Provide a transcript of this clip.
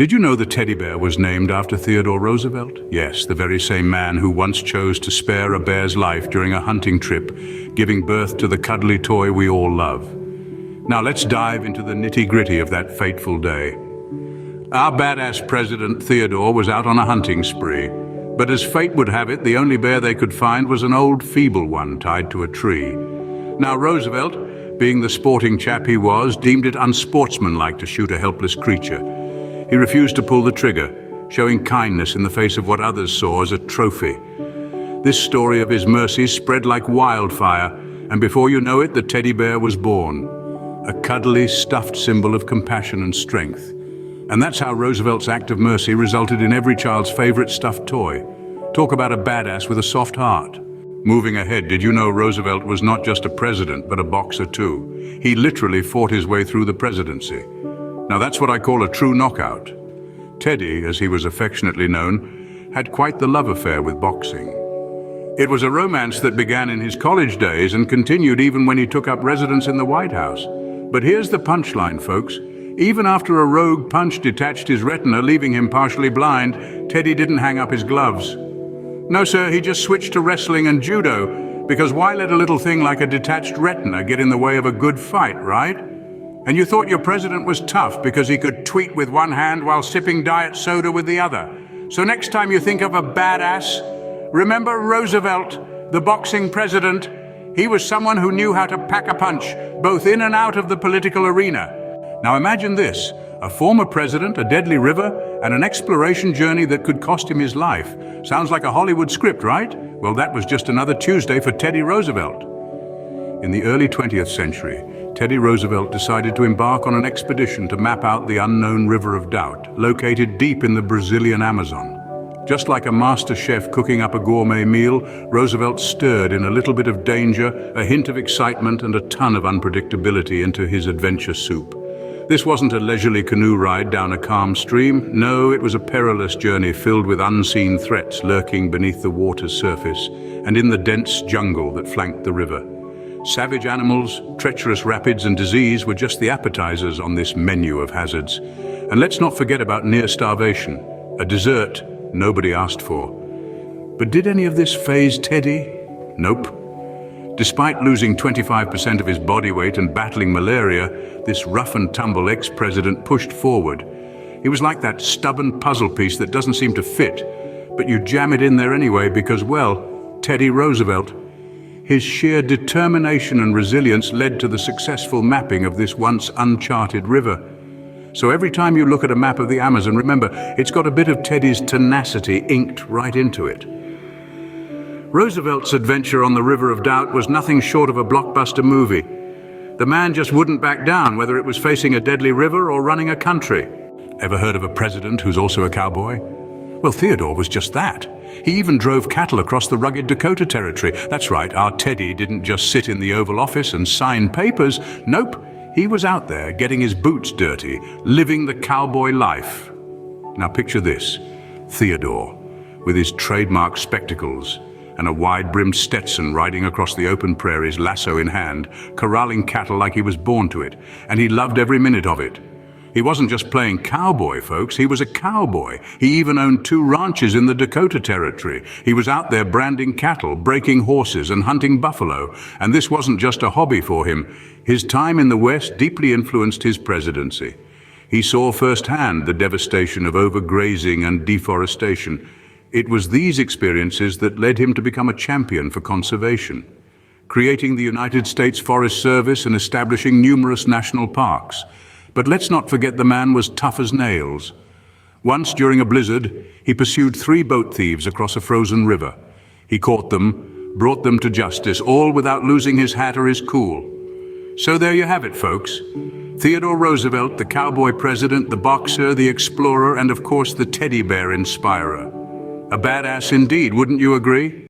Did you know the teddy bear was named after Theodore Roosevelt? Yes, the very same man who once chose to spare a bear's life during a hunting trip, giving birth to the cuddly toy we all love. Now let's dive into the nitty-gritty of that fateful day. Our badass president, Theodore, was out on a hunting spree. But as fate would have it, the only bear they could find was an old, feeble one tied to a tree. Now Roosevelt, being the sporting chap he was, deemed it unsportsmanlike to shoot a helpless creature. He refused to pull the trigger, showing kindness in the face of what others saw as a trophy. This story of his mercy spread like wildfire, and before you know it, the teddy bear was born. A cuddly, stuffed symbol of compassion and strength. And that's how Roosevelt's act of mercy resulted in every child's favorite stuffed toy. Talk about a badass with a soft heart. Moving ahead, did you know Roosevelt was not just a president, but a boxer too? He literally fought his way through the presidency. Now that's what I call a true knockout. Teddy, as he was affectionately known, had quite the love affair with boxing. It was a romance that began in his college days and continued even when he took up residence in the White House. But here's the punchline, folks. Even after a rogue punch detached his retina, leaving him partially blind, Teddy didn't hang up his gloves. No, sir, he just switched to wrestling and judo, because why let a little thing like a detached retina get in the way of a good fight, right? And you thought your president was tough because he could tweet with one hand while sipping diet soda with the other. So next time you think of a badass, remember Roosevelt, the boxing president. He was someone who knew how to pack a punch, both in and out of the political arena. Now imagine this, a former president, a deadly river, and an exploration journey that could cost him his life. Sounds like a Hollywood script, right? Well, that was just another Tuesday for Teddy Roosevelt. In the early 20th century, Teddy Roosevelt decided to embark on an expedition to map out the unknown River of Doubt, located deep in the Brazilian Amazon. Just like a master chef cooking up a gourmet meal, Roosevelt stirred in a little bit of danger, a hint of excitement, and a ton of unpredictability into his adventure soup. This wasn't a leisurely canoe ride down a calm stream. No, it was a perilous journey filled with unseen threats lurking beneath the water's surface and in the dense jungle that flanked the river. Savage animals, treacherous rapids, and disease were just the appetizers on this menu of hazards. And let's not forget about near starvation, a dessert nobody asked for. But did any of this faze Teddy? Nope. Despite losing 25% of his body weight and battling malaria, this rough-and-tumble ex-president pushed forward. He was like that stubborn puzzle piece that doesn't seem to fit, but you jam it in there anyway because, well, Teddy Roosevelt. His sheer determination and resilience led to the successful mapping of this once uncharted river. So every time you look at a map of the Amazon, remember, it's got a bit of Teddy's tenacity inked right into it. Roosevelt's adventure on the River of Doubt was nothing short of a blockbuster movie. The man just wouldn't back down, whether it was facing a deadly river or running a country. Ever heard of a president who's also a cowboy? Well, Theodore was just that. He even drove cattle across the rugged Dakota Territory. That's right, our Teddy didn't just sit in the Oval Office and sign papers. Nope, he was out there getting his boots dirty, living the cowboy life. Now picture this, Theodore, with his trademark spectacles and a wide-brimmed Stetson riding across the open prairies, lasso in hand, corralling cattle like he was born to it, and he loved every minute of it. He wasn't just playing cowboy, folks, he was a cowboy. He even owned 2 ranches in the Dakota Territory. He was out there branding cattle, breaking horses, and hunting buffalo. And this wasn't just a hobby for him. His time in the West deeply influenced his presidency. He saw firsthand the devastation of overgrazing and deforestation. It was these experiences that led him to become a champion for conservation, creating the United States Forest Service and establishing numerous national parks. But let's not forget the man was tough as nails. Once, during a blizzard, he pursued 3 boat thieves across a frozen river. He caught them, brought them to justice, all without losing his hat or his cool. So there you have it, folks. Theodore Roosevelt, the cowboy president, the boxer, the explorer, and of course the teddy bear inspirer. A badass indeed, wouldn't you agree?